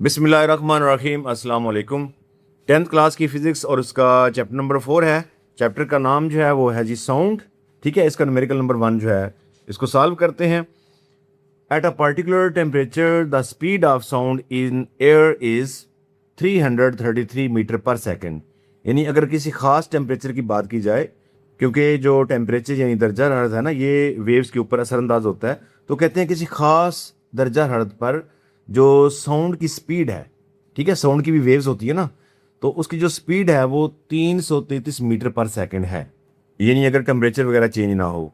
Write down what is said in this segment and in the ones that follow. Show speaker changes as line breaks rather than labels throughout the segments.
बिस्मिल्लाहिर्रहमानिर्रहीम अस्सलाम वालेकुम। 10th क्लास की फ़िज़िक्स और उसका चैप्टर नंबर 4 है। चैप्टर का नाम जो है वो है जी साउंड। ठीक है, इसका न्यूमेरिकल नंबर 1 जो है इसको सॉल्व करते हैं। At a particular temperature the speed of sound in air is 333 metre per second. यानी अगर किसी ख़ास टेम्परेचर की बात की जाए, क्योंकि जो टेम्परेचर यानी दर्जा हरारत है ना, ये वेव्स के ऊपर असरअंदाज होता है, तो कहते हैं किसी ख़ास दर्जा हरारत पर जो साउंड की स्पीड है, ठीक है, साउंड की भी वेव्स होती है ना, तो उसकी जो स्पीड है वो 333 मीटर पर सेकंड है। यानी अगर टेम्परेचर वगैरह चेंज ना हो।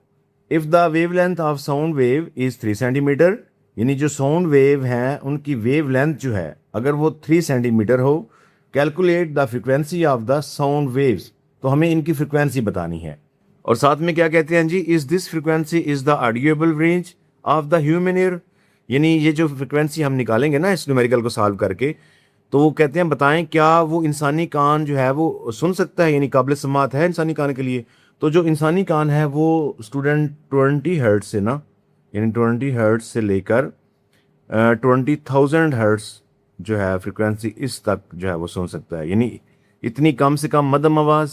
If the wavelength of sound wave is 3 centimetre, यानी जो साउंड वेव हैं उनकी वेव लेंथ जो है अगर वो 3 सेंटीमीटर हो, calculate the frequency of the sound waves, तो हमें इनकी फ्रिक्वेंसी बतानी है। और साथ में क्या कहते हैं जी, is this frequency is the audible range of the human ear. यानी ये जो फ्रिक्वेंसी हम निकालेंगे ना इस न्यूमेरिकल को सॉल्व करके, तो वो कहते हैं बताएं क्या वो इंसानी कान जो है वो सुन सकता है, यानी काबिल समात है इंसानी कान के लिए। तो जो इंसानी कान है वो स्टूडेंट 20 हर्ट्ज से ना, यानी 20 हर्ट्ज से लेकर 20,000 हर्ट्ज जो है फ्रिक्वेंसी इस तक जो है वो सुन सकता है। यानी इतनी कम से कम मध्यम आवाज़,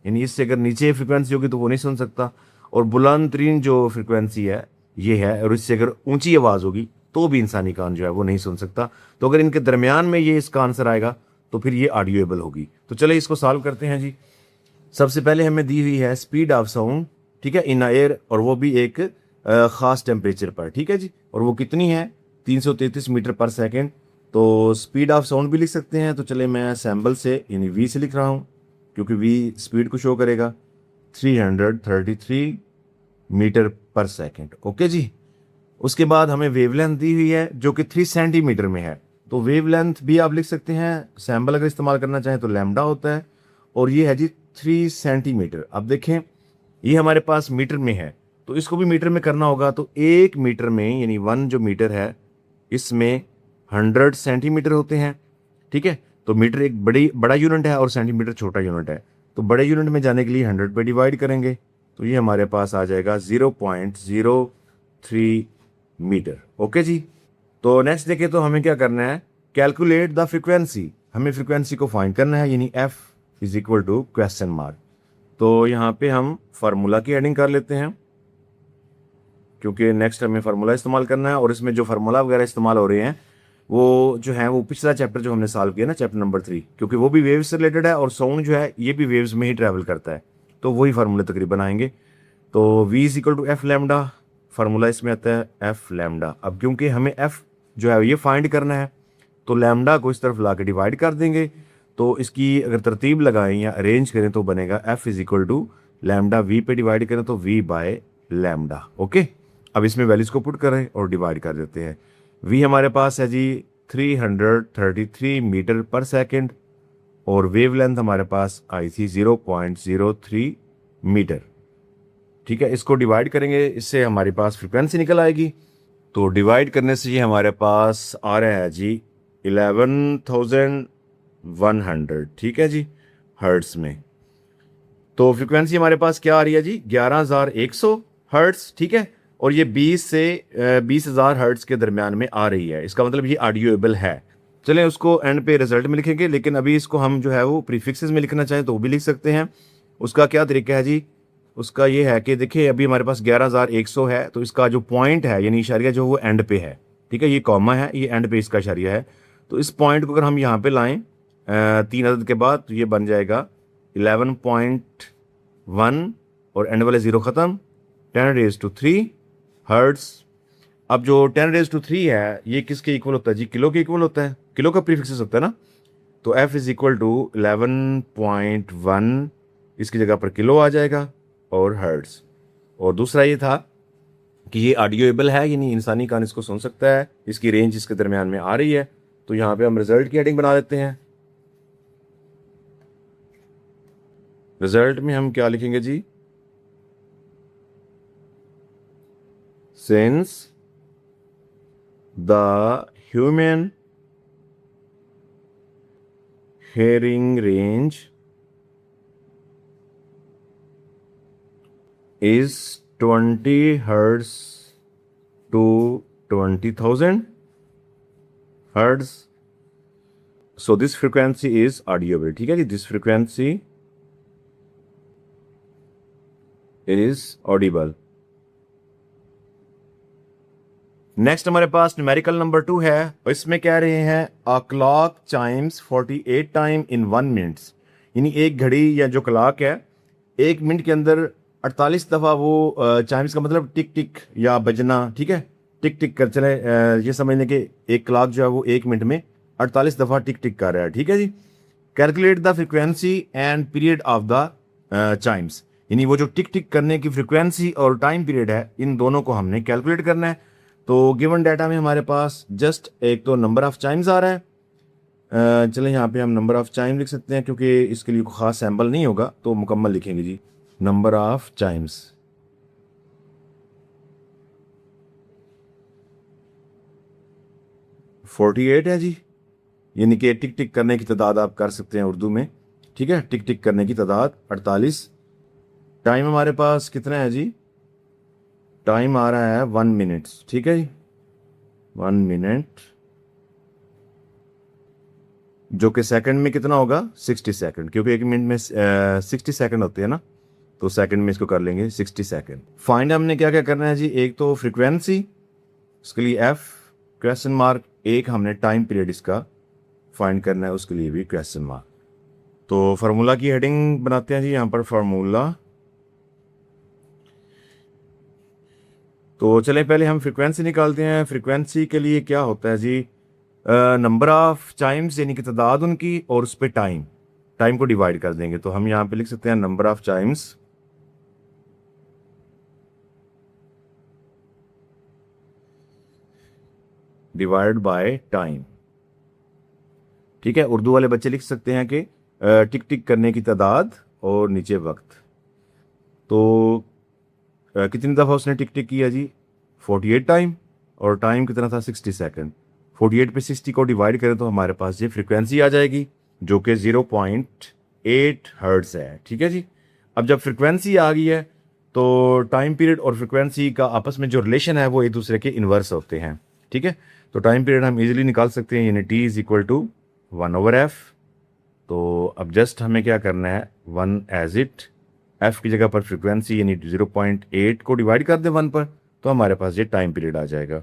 यानी इससे अगर नीचे फ्रिक्वेंसी होगी तो वो नहीं सुन सकता। और बुलंद तरीन जो फ्रिक्वेंसी है ये है, और इससे अगर ऊंची आवाज़ होगी तो भी इंसानी कान जो है वो नहीं सुन सकता। तो अगर इनके दरमियान में ये इसका आंसर आएगा तो फिर ये ऑडियोएबल होगी। तो चले इसको सॉल्व करते हैं जी। सबसे पहले हमें दी हुई है स्पीड ऑफ साउंड, ठीक है, इन एयर, और वो भी एक ख़ास टेम्परेचर पर, ठीक है जी। और वो कितनी है? 333 मीटर पर सेकेंड। तो स्पीड ऑफ साउंड भी लिख सकते हैं, तो चले मैं सैम्बल से यानी वी से लिख रहा हूँ, क्योंकि वी स्पीड को शो करेगा। 333 मीटर पर सेकेंड, ओके जी। उसके बाद हमें वेवलेंथ दी हुई है जो कि 3 सेंटीमीटर में है, तो वेवलेंथ भी आप लिख सकते हैं, सैम्बल अगर इस्तेमाल करना चाहें तो लैम्डा होता है, और ये है जी 3 सेंटीमीटर। अब देखें ये हमारे पास मीटर में है, तो इसको भी मीटर में करना होगा। तो 1 मीटर में यानी 1 जो मीटर है इसमें 100 सेंटीमीटर होते हैं, ठीक है। तो मीटर एक बड़ा यूनिट है और सेंटीमीटर छोटा यूनिट है। तो बड़े यूनिट में जाने के लिए 100 पे डिवाइड करेंगे, तो ये हमारे पास आ जाएगा 0.03 मीटर, ओके जी। तो नेक्स्ट देखें तो हमें क्या करना है, कैलकुलेट द फ्रिक्वेंसी। हमें फ्रिक्वेंसी को फाइंड करना है, यानी F is equal to question mark. तो यहाँ पे हम फार्मूला की एडिंग कर लेते हैं, क्योंकि नेक्स्ट हमें फार्मूला इस्तेमाल करना है। और इसमें जो फार्मूला वगैरह इस्तेमाल हो रहे हैं वो जो है वो पिछला चैप्टर जो हमने सॉल्व किया ना, चैप्टर नंबर 3, क्योंकि वो भी वेव्स से रिलेटेड है और साउंड जो है ये भी वेव्स में ही ट्रैवल करता है, तो वही फार्मूले तकरीबन आएंगे। तो v is equal to F lambda, formula इसमें आता है एफ लैम्डा। अब क्योंकि हमें एफ जो है ये फाइंड करना है, तो लैम्डा को इस तरफ ला के डिवाइड कर देंगे। तो इसकी अगर तरतीब लगाएं या अरेंज करें तो बनेगा F is equal to lambda V पे डिवाइड करें तो वी बाय लैम्डा, ओके। अब इसमें वैल्यूज को पुट करें और डिवाइड कर देते हैं। वी हमारे पास है जी 333 मीटर पर सेकेंड, और वेव लेंथ हमारे पास आई थी 0.03 मीटर, ठीक है। इसको डिवाइड करेंगे, इससे हमारे पास फ्रिक्वेंसी निकल आएगी। तो डिवाइड करने से ये हमारे पास आ रहा है जी 11,100, ठीक है जी, हर्ट्स में। तो फ्रिक्वेंसी हमारे पास क्या आ रही है जी, 11,100 हर्ट्स, ठीक है। और ये 20 से 20,000 हर्ट्स के दरमियान में आ रही है, इसका मतलब ये ऑडियोएबल है। चलें उसको एंड पे रिजल्ट में लिखेंगे, लेकिन अभी इसको हम जो है वो प्रीफिक्सेस में लिखना चाहें तो वो भी लिख सकते हैं। उसका क्या तरीका है जी, उसका ये है कि देखिए अभी हमारे पास 11,100 है, तो इसका जो पॉइंट है यानी इशारिया जो वो एंड पे है, ठीक है, ये कॉमा है, ये एंड पे इसका इशारिया है। तो इस पॉइंट को अगर हम यहाँ पे लाएं 3 अदद के बाद, तो ये बन जाएगा 11.1 और एंड वाले 0 ख़त्म, 10⁻³ हर्ट्स। अब जो 10⁻³ है ये किसके इक्वल होता है जी, किलो के इक्वल होता है, किलो का प्रीफिक्स होता है ना। तो F इज इक्वल टू 11.1 इसकी जगह पर किलो आ जाएगा और हर्ट्स। और दूसरा ये था कि ये ऑडियोएबल है, यानी इंसानी कान इसको सुन सकता है, इसकी रेंज इसके दरमियान में आ रही है। तो यहाँ पे हम रिजल्ट की हेडिंग बना देते हैं। रिजल्ट में हम क्या लिखेंगे जी, since the human hearing range is 20 hertz to 20,000 hertz, so this frequency is audible, ठीक है जी, this frequency is audible. Next हमारे पास न्यूमेरिकल नंबर 2 है, और इसमें कह रहे हैं a clock Chimes 48 time in 1 minutes, यानी एक घड़ी या जो क्लॉक है 1 मिनट के अंदर 48 दफ़ा वो चाइम्स का मतलब टिक टिक या बजना, ठीक है, टिक टिक कर चले, ये समझ लें कि एक क्लॉक जो है वो 1 मिनट में 48 दफ़ा टिक टिक कर रहा है, ठीक है जी। Calculate the frequency and period of the chimes, यानी वो जो टिक टिक करने की फ्रिक्वेंसी और टाइम पीरियड है, इन दोनों को हमने कैलकुलेट करना है। तो गिवन डाटा में हमारे पास जस्ट एक तो नंबर ऑफ चाइम्स आ रहा है, चलें यहाँ पे हम नंबर ऑफ चाइम लिख सकते हैं, क्योंकि इसके लिए कोई ख़ास सैम्पल नहीं होगा तो मुकम्मल लिखेंगे जी। नंबर ऑफ चाइम्स 48 है जी, यानी कि टिक टिक करने की तादाद आप कर सकते हैं उर्दू में, ठीक है, टिक टिक करने की तादाद 48। टाइम हमारे पास कितना है जी, टाइम आ रहा है 1 मिनट, ठीक है जी, 1 मिनट, जो कि सेकंड में कितना होगा 60 सेकंड, क्योंकि 1 मिनट में 60 सेकंड होते हैं ना, तो सेकंड में इसको कर लेंगे 60 सेकंड। फाइंड हमने क्या क्या करना है जी, एक तो फ्रीक्वेंसी, उसके लिए एफ क्वेश्चन मार्क, एक हमने टाइम पीरियड इसका फाइंड करना है, उसके लिए भी क्वेश्चन मार्क। तो फार्मूला की हेडिंग बनाते हैं जी यहाँ पर, फार्मूला। तो चलें पहले हम फ्रीक्वेंसी निकालते हैं। फ्रीक्वेंसी के लिए क्या होता है जी, नंबर ऑफ चाइम्स यानी कि तादाद उनकी, और उस पर टाइम, टाइम को डिवाइड कर देंगे। तो हम यहाँ पे लिख सकते हैं number of Chimes divide by time, ठीक है। उर्दू वाले बच्चे लिख सकते हैं कि टिक टिक करने की तादाद और नीचे वक्त। तो कितनी दफ़ा उसने टिक टिक किया जी, 48 टाइम, और टाइम कितना था 60 सेकंड। 48 पे 60 को डिवाइड करें तो हमारे पास ये फ्रीक्वेंसी आ जाएगी, जो कि 0.8 हर्ट्ज़ है, ठीक है जी। अब जब फ्रीक्वेंसी आ गई है तो टाइम पीरियड और फ्रीक्वेंसी का आपस में जो रिलेशन है वो एक दूसरे के इन्वर्स होते हैं, ठीक है। तो टाइम पीरियड हम इजीली निकाल सकते हैं, यानी T is equal to 1/f। तो अब जस्ट हमें क्या करना है, 1 एज इट, एफ की जगह पर फ्रीक्वेंसी यानी 0.8 को डिवाइड कर दें 1 पर, तो हमारे पास ये टाइम पीरियड आ जाएगा,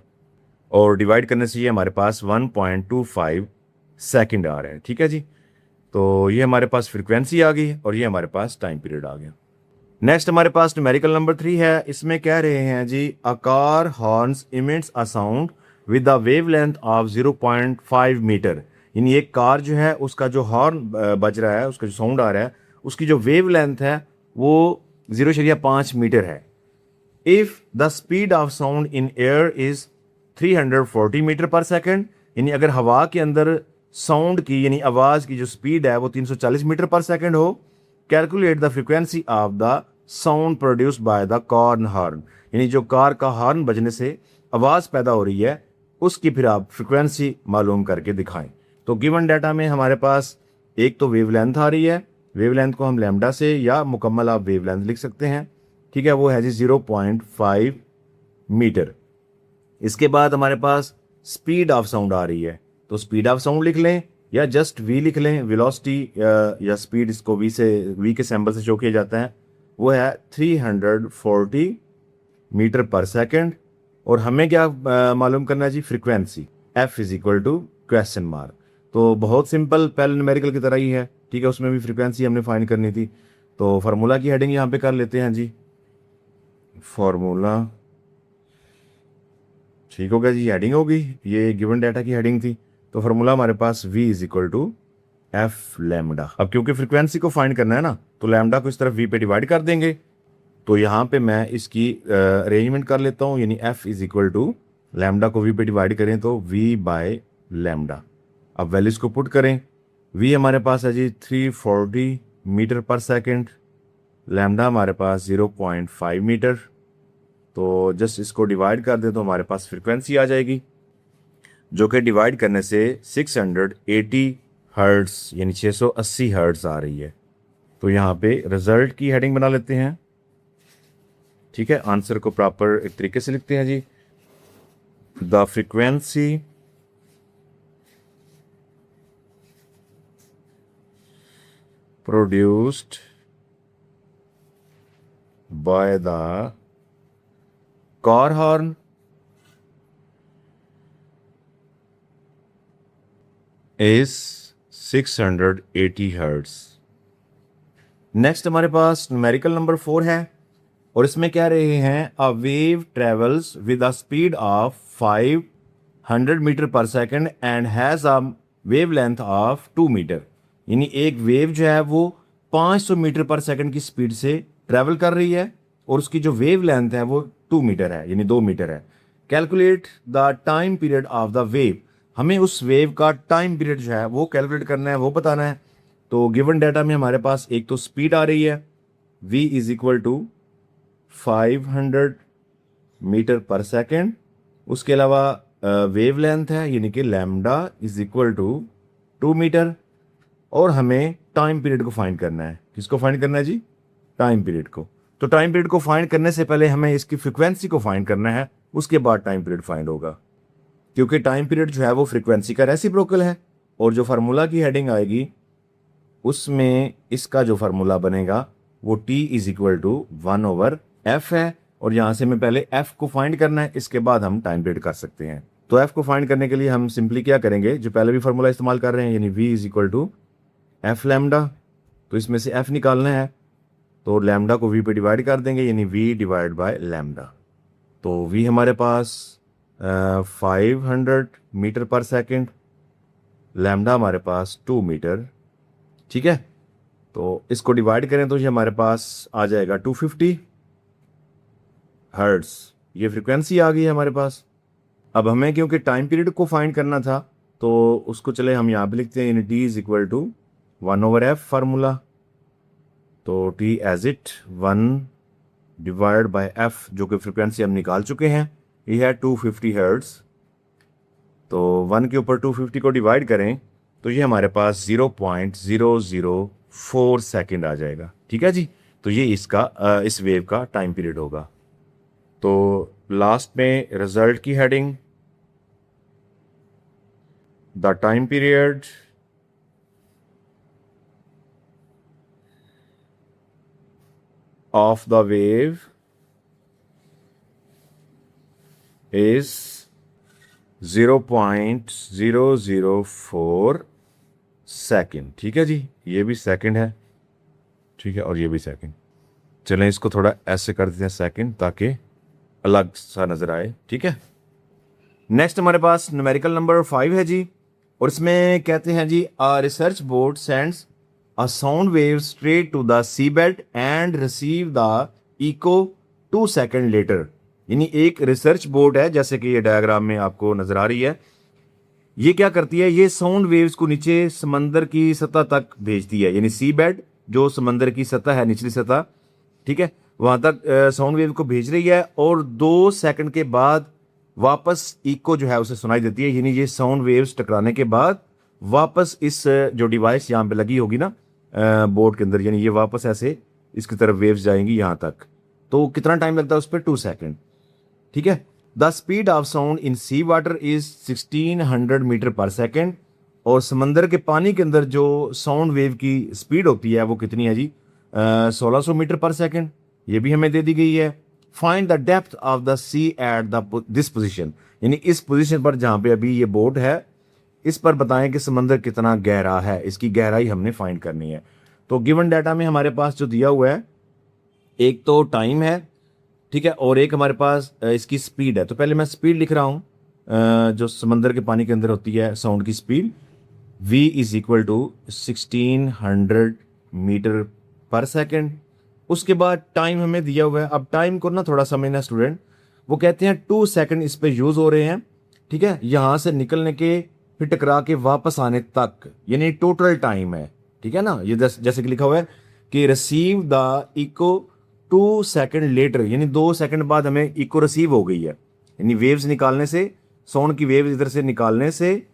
और डिवाइड करने से ये हमारे पास 1.25 सेकंड आ रहे हैं, ठीक है जी। तो ये हमारे पास फ्रीक्वेंसी आ गई और ये हमारे पास टाइम पीरियड आ गया। नेक्स्ट हमारे पास न्यूमेरिकल नंबर 3 है, इसमें कह रहे हैं जी a car horns emits a sound with the wavelength of 0.5 metre, यानी एक कार जो है उसका जो हॉर्न बज रहा है, उसका जो साउंड आ रहा है, उसकी जो वेवलेंथ है वो 0.5 मीटर है। If the speed of sound in air is 340 metre per second, यानी अगर हवा के अंदर साउंड की यानी आवाज़ की जो स्पीड है वो 340 मीटर पर सेकेंड हो, calculate the frequency of the sound produced by the car horn, यानी जो कार का हॉर्न बजने से आवाज़ पैदा हो रही है उसकी फिर आप फ्रिक्वेंसी मालूम करके दिखाएं। तो गिवन डाटा में हमारे पास एक तो वेवलेंथ आ रही है, वेवलेंथ को हम लैम्डा से या मुकम्मल आप वेवलेंथ लिख सकते हैं, ठीक है, वो है जी 0.5 मीटर। इसके बाद हमारे पास स्पीड ऑफ साउंड आ रही है, तो स्पीड ऑफ साउंड लिख लें या जस्ट वी लिख लें, वेलोसिटी या स्पीड, इसको वी के सिंबल से शो किया जाता है, वो है 340 मीटर पर सेकंड। और हमें क्या मालूम करना है जी, frequency, F is equal to question mark. तो बहुत सिंपल, पहले न्यूमेरिकल की तरह ही है, ठीक है, उसमें भी फ्रीक्वेंसी हमने फाइंड करनी थी। तो फार्मूला की हेडिंग यहाँ पे कर लेते हैं जी, फार्मूला, ठीक हो गया जी, हेडिंग होगी, ये गिवन डाटा की हेडिंग थी। तो फार्मूला हमारे पास v is equal to F lambda. अब क्योंकि फ्रीक्वेंसी को फाइंड करना है ना, तो लैम्डा को इस तरफ v पे डिवाइड कर देंगे। तो यहाँ पे मैं इसकी अरेंजमेंट कर लेता हूँ, यानी f is equal to lambda को v पे डिवाइड करें तो v बाय लैम्डा। अब वैल्यूज को पुट करें, v हमारे पास है जी 340 मीटर पर सेकेंड, लैम्डा हमारे पास 0.5 मीटर। तो जस्ट इसको डिवाइड कर दें तो हमारे पास फ्रीक्वेंसी आ जाएगी, जो कि डिवाइड करने से 680 हर्ट्स यानी 680 हर्ट्स आ रही है। तो यहाँ पे रिजल्ट की हेडिंग बना लेते हैं, ठीक है, आंसर को प्रॉपर एक तरीके से लिखते हैं जी। The frequency produced by the car horn is 680 hertz. Next हमारे पास न्यूमेरिकल नंबर 4 है और इसमें कह रहे हैं a wave travels with a speed of 500 metre per second and has a wave length 2 metre. यानी एक वेव जो है वो 500 मीटर पर सेकंड की स्पीड से ट्रैवल कर रही है और उसकी जो वेव लेंथ है वो 2 मीटर है, यानी 2 मीटर है। Calculate the time period of the wave. हमें उस वेव का टाइम पीरियड जो है वो कैलकुलेट करना है, वो बताना है। तो गिवन डाटा में हमारे पास एक तो स्पीड आ रही है v is equal to 500 metre per second, उसके अलावा वेव लेंथ है यानी कि lambda is equal to 2 metre, और हमें टाइम पीरियड को फाइंड करना है। किसको फाइंड करना है जी? टाइम पीरियड को। तो टाइम पीरियड को फाइंड करने से पहले हमें इसकी फ्रिक्वेंसी को फाइंड करना है, उसके बाद टाइम पीरियड फाइंड होगा, क्योंकि टाइम पीरियड जो है वो फ्रिक्वेंसी का रेसिप्रोकल है। और जो फार्मूला की हेडिंग आएगी उसमें इसका जो फार्मूला बनेगा वो t is equal to 1/f है, और यहाँ से हमें पहले f को फाइंड करना है, इसके बाद हम टाइम पीरियड कर सकते हैं। तो f को फाइंड करने के लिए हम सिंपली क्या करेंगे, जो पहले भी फार्मूला इस्तेमाल कर रहे हैं, यानी v is equal to F lambda. तो इसमें से f निकालना है तो लैम्डा को v पे डिवाइड कर देंगे, यानी v डिवाइड बाय लैम्डा। तो v हमारे पास 500 मीटर पर सेकेंड, लैम्डा हमारे पास 2 मीटर, ठीक है। तो इसको डिवाइड करें तो ये हमारे पास आ जाएगा 250 हर्ट्ज। ये फ्रिक्वेंसी आ गई है हमारे पास। अब हमें क्योंकि टाइम पीरियड को फाइंड करना था तो उसको चले हम यहाँ पे लिखते हैं, यानी t is equal to 1/f formula. तो t as it 1 divide by f, जो कि फ्रिक्वेंसी हम निकाल चुके हैं, ये है 250 हर्ट्ज। तो 1 के ऊपर 250 को डिवाइड करें तो ये हमारे पास 0.004 सेकेंड आ जाएगा, ठीक है जी। तो ये इसका इस वेव का टाइम पीरियड होगा। तो लास्ट में रिजल्ट की heading, the time period of the wave is 0.004 second, ठीक है जी। ये भी सेकंड है, ठीक है, और ये भी सेकंड। चलें इसको थोड़ा ऐसे कर देते हैं सेकंड, ताकि अलग सा नजर आए, ठीक है। नेक्स्ट हमारे पास न्यूमेरिकल नंबर 5 है जी, और इसमें कहते हैं जी a research board sends a sound wave straight to the sea bed and receive the echo 2 second later. यानी एक रिसर्च बोर्ड है, जैसे कि ये डायग्राम में आपको नजर आ रही है, ये क्या करती है, ये साउंड वेव्स को नीचे समंदर की सतह तक भेजती है। यानी सी बेड जो समंदर की सतह है, निचली सतह, ठीक है, वहां तक साउंड वेव को भेज रही है, और 2 सेकंड के बाद वापस इको जो है उसे सुनाई देती है। यानी ये साउंड वेव्स टकराने के बाद वापस इस जो डिवाइस यहाँ पे लगी होगी ना बोर्ड के अंदर, यानी ये वापस ऐसे इसकी तरफ वेव्स जाएंगी यहाँ तक। तो कितना टाइम लगता है उस पर? 2 सेकंड, ठीक है। The speed of sound in sea water is 1600 metre per second, और समंदर के पानी के अंदर जो साउंड वेव की स्पीड होती है वो कितनी है जी? 1600 मीटर पर सेकेंड। ये भी हमें दे दी गई है। Find the depth of the sea at this position, यानी इस पोजिशन पर जहाँ पे अभी ये बोट है, इस पर बताएं कि समंदर कितना गहरा है, इसकी गहराई हमने फाइंड करनी है। तो गिवन डाटा में हमारे पास जो दिया हुआ है, एक तो टाइम है, ठीक है, और एक हमारे पास इसकी स्पीड है। तो पहले मैं स्पीड लिख रहा हूँ, जो समंदर के पानी के अंदर होती है साउंड की speed, v is equal to 1600 metre per second. उसके बाद टाइम हमें दिया हुआ है। अब टाइम को ना थोड़ा समझना स्टूडेंट, वो कहते हैं 2 सेकेंड इस पे यूज हो रहे हैं, ठीक है, यहाँ से निकलने के फिर टकरा के वापस आने तक, यानी टोटल टाइम है, ठीक है ना। ये जैसे कि लिखा हुआ है कि receive the echo 2 second later, यानी 2 सेकेंड बाद हमें इको रिसीव हो गई है। यानी वेव्स निकालने से, साउंड की वेव्स इधर से निकालने से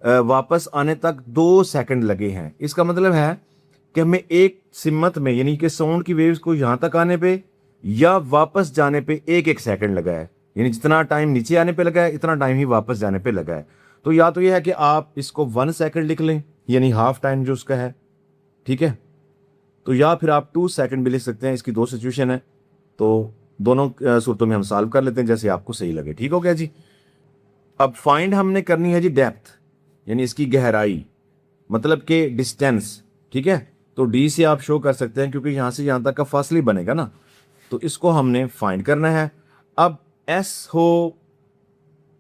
वापस आने तक 2 सेकेंड लगे हैं। इसका मतलब है कि हमें एक सिमत में, यानी कि साउंड की वेव्स को यहाँ तक आने पे या वापस जाने पे एक सेकेंड लगा है। यानी जितना टाइम नीचे आने पे लगा है, इतना टाइम ही वापस जाने पे लगा है। तो या तो यह है कि आप इसको 1 सेकेंड लिख लें, यानी हाफ टाइम जो उसका है, ठीक है, तो या फिर आप 2 सेकंड भी लिख सकते हैं। इसकी दो सिचुएशन है, तो दोनों सूरतों में हम सॉल्व कर लेते हैं जैसे आपको सही लगे। ठीक हो गया जी। अब फाइंड हमने करनी है जी डेप्थ, यानी इसकी गहराई, मतलब कि डिस्टेंस। ठीक है, तो डी से आप शो कर सकते हैं क्योंकि यहां से यहां तक का फासला बनेगा ना, तो इसको हमने फाइंड करना है। अब एस हो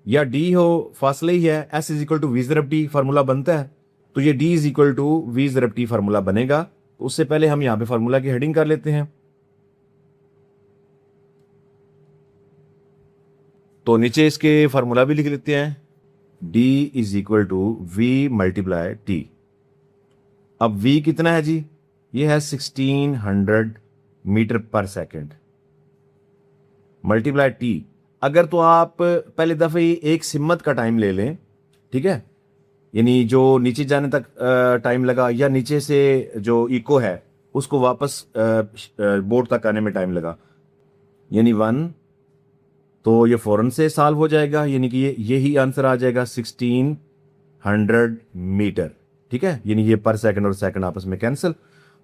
या डी हो, फासला ही है। S is equal to V ज़रब टी फार्मूला बनता है, तो ये D is equal to V ज़रब टी फार्मूला बनेगा। तो उससे पहले हम यहां पे फार्मूला की हेडिंग कर लेते हैं। तो नीचे इसके फार्मूला भी लिख लेते हैं, D is equal to V multiply T. अब v कितना है जी, ये है 1600 metre per second multiply T. अगर तो आप पहले दफे ही एक सिमत का टाइम ले लें, ठीक है, यानी जो नीचे जाने तक टाइम लगा या नीचे से जो इको है उसको वापस बोर्ड तक आने में टाइम लगा, यानी 1, तो ये फौरन से सॉल्व हो जाएगा, यानी कि यही आंसर आ जाएगा 1600 मीटर। ठीक है, यानी ये पर सेकंड और सेकंड आपस में कैंसिल,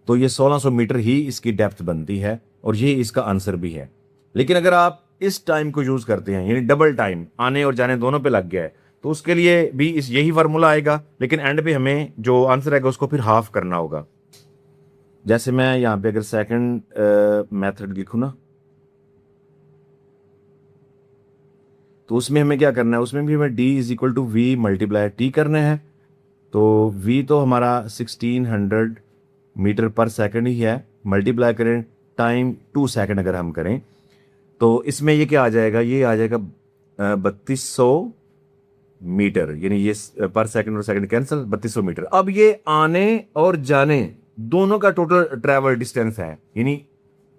तो ये 1600 मीटर ही इसकी डेप्थ बनती है और ये इसका आंसर भी है। लेकिन अगर आप इस टाइम को यूज करते हैं, यानी डबल टाइम आने और जाने दोनों पे लग गया है, तो उसके लिए भी इस यही फार्मूला आएगा, लेकिन एंड पे हमें जो आंसर आएगा उसको फिर हाफ करना होगा। जैसे मैं यहाँ पे अगर सेकंड मेथड लिखूँ ना, तो उसमें हमें क्या करना है, उसमें भी हमें D is equal to V multiply T करना है। तो v तो हमारा 1600 मीटर पर सेकंड ही है, मल्टीप्लाई करें टाइम 2 सेकंड अगर हम करें, तो इसमें ये क्या आ जाएगा, ये आ जाएगा 3200 मीटर, यानी ये पर सेकंड और सेकंड कैंसिल, 3200 मीटर। अब ये आने और जाने दोनों का टोटल ट्रैवल डिस्टेंस है, यानी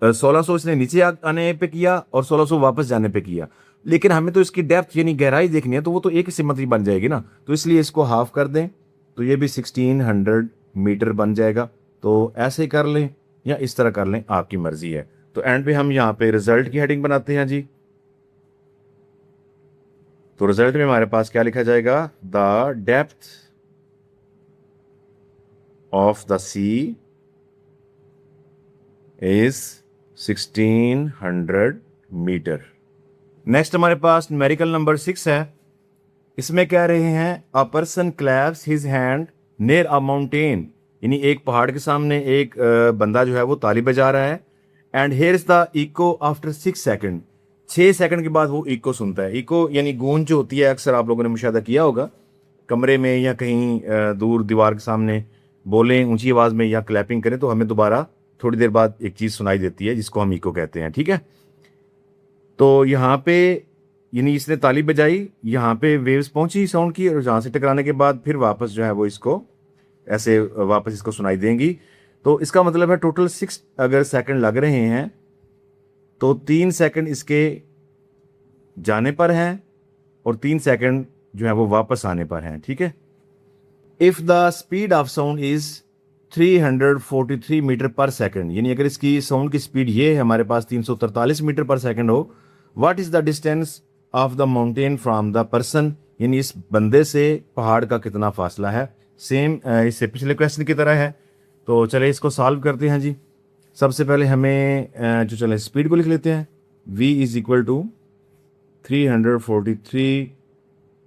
1600 इसने नीचे आने पे किया और 1600 वापस जाने पे किया। लेकिन हमें तो इसकी डेप्थ यानी गहराई देखनी है, तो वो तो एक ही सिमत बन जाएगी ना, तो इसलिए इसको हाफ कर दें, तो ये भी 1600 मीटर बन जाएगा। तो ऐसे ही कर लें या इस तरह कर लें, आपकी मर्जी है। तो एंड पे हम यहाँ पे रिजल्ट की हेडिंग बनाते हैं जी। तो रिजल्ट में हमारे पास क्या लिखा जाएगा, the depth of the sea is 1600 metre. Next हमारे पास न्यूमेरिकल नंबर 6 है। इसमें कह रहे हैं a person claps his hand near a mountain, यानी एक पहाड़ के सामने एक बंदा जो है वो ताली बजा रहा है। And hears the echo after 6 second, 6 second के बाद वो इको सुनता है। इको यानी गूंज जो होती है, अक्सर आप लोगों ने मुशाहिदा किया होगा, कमरे में या कहीं दूर दीवार के सामने बोलें ऊंची आवाज़ में या क्लैपिंग करें तो हमें दोबारा थोड़ी देर बाद एक चीज़ सुनाई देती है जिसको हम इको कहते हैं। ठीक है, तो यहाँ पे यानी इसने ताली बजाई, यहाँ पे वेव्स पहुंची साउंड की, और जहाँ से टकराने के बाद फिर वापस जो है वो इसको ऐसे वापस इसको सुनाई देंगी। तो इसका मतलब है टोटल 6 अगर सेकंड लग रहे हैं तो 3 सेकंड इसके जाने पर हैं और 3 सेकंड जो है वो वापस आने पर हैं। ठीक है, if the speed of sound is 343 metre per second, यानी अगर इसकी साउंड की स्पीड ये है हमारे पास 343 मीटर पर सेकंड हो, what is the distance of the mountain from the person, यानी इस बंदे से पहाड़ का कितना फासला है। सेम इससे पिछले क्वेश्चन की तरह है। तो चले इसको सॉल्व करते हैं जी। सबसे पहले हमें जो चले स्पीड को लिख लेते हैं, v is equal to 343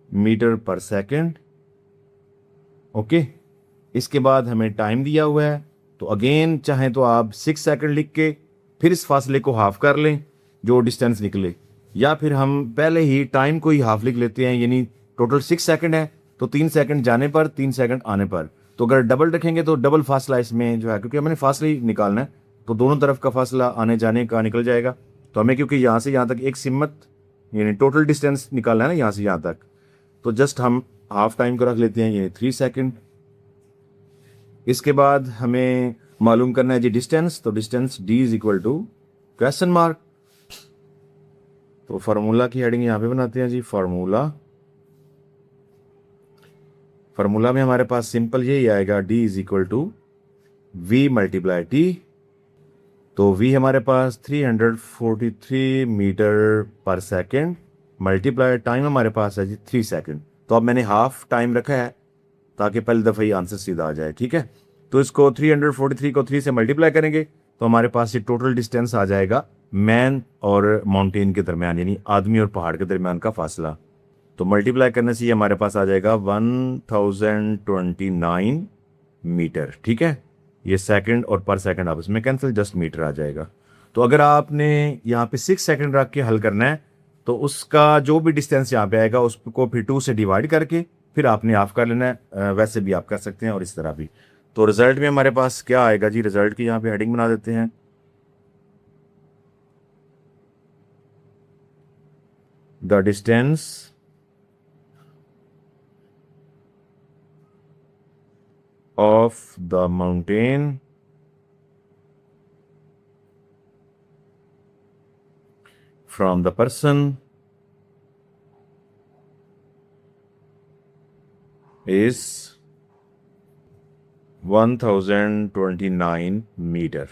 metre per second. Okay, इसके बाद हमें टाइम दिया हुआ है, तो अगेन चाहें तो आप 6 सेकंड लिख के फिर इस फासले को हाफ कर लें जो डिस्टेंस निकले, या फिर हम पहले ही टाइम को ही हाफ लिख लेते हैं, यानी टोटल 6 सेकंड है तो 3 सेकंड जाने पर 3 सेकंड आने पर। तो अगर डबल रखेंगे तो डबल फासला इसमें जो है, क्योंकि हमें फासला ही निकालना है, तो दोनों तरफ का फासला आने जाने का निकल जाएगा। तो हमें क्योंकि यहाँ से यहाँ तक एक सिमत यानी टोटल डिस्टेंस निकालना है ना यहाँ से यहाँ तक, तो जस्ट हम हाफ टाइम को रख लेते हैं, ये 3 सेकंड। इसके बाद हमें मालूम करना है जी डिस्टेंस, तो distance d is equal to question mark. तो फार्मूला की हेडिंग यहाँ पे बनाते हैं जी। फार्मूला में हमारे पास सिंपल यही आएगा, d is equal to V multiply T. तो v हमारे पास 343 metre per second multiply time हमारे पास है जी 3 सेकेंड। तो अब मैंने हाफ टाइम रखा है ताकि पहली दफ़ा ही आंसर सीधा आ जाए। ठीक है, तो इसको 343 को 3 से मल्टीप्लाई करेंगे तो हमारे पास ये टोटल डिस्टेंस आ जाएगा मैन और माउंटेन के दरमियान, यानी आदमी और पहाड़ के दरमियान का फासला। तो मल्टीप्लाई करने से ये हमारे पास आ जाएगा 1029 मीटर। ठीक है, ये सेकंड और पर सेकंड आपस में कैंसिल, जस्ट मीटर आ जाएगा। तो अगर आपने यहाँ पे 6 सेकंड रख के हल करना है तो उसका जो भी डिस्टेंस यहाँ पे आएगा उसको फिर 2 से डिवाइड करके फिर आपने हाफ कर लेना है। वैसे भी आप कर सकते हैं और इस तरह भी। तो रिजल्ट में हमारे पास क्या आएगा जी, रिजल्ट की यहाँ पे हेडिंग बना देते हैं। The distance of the mountain from the person is 1029 meter।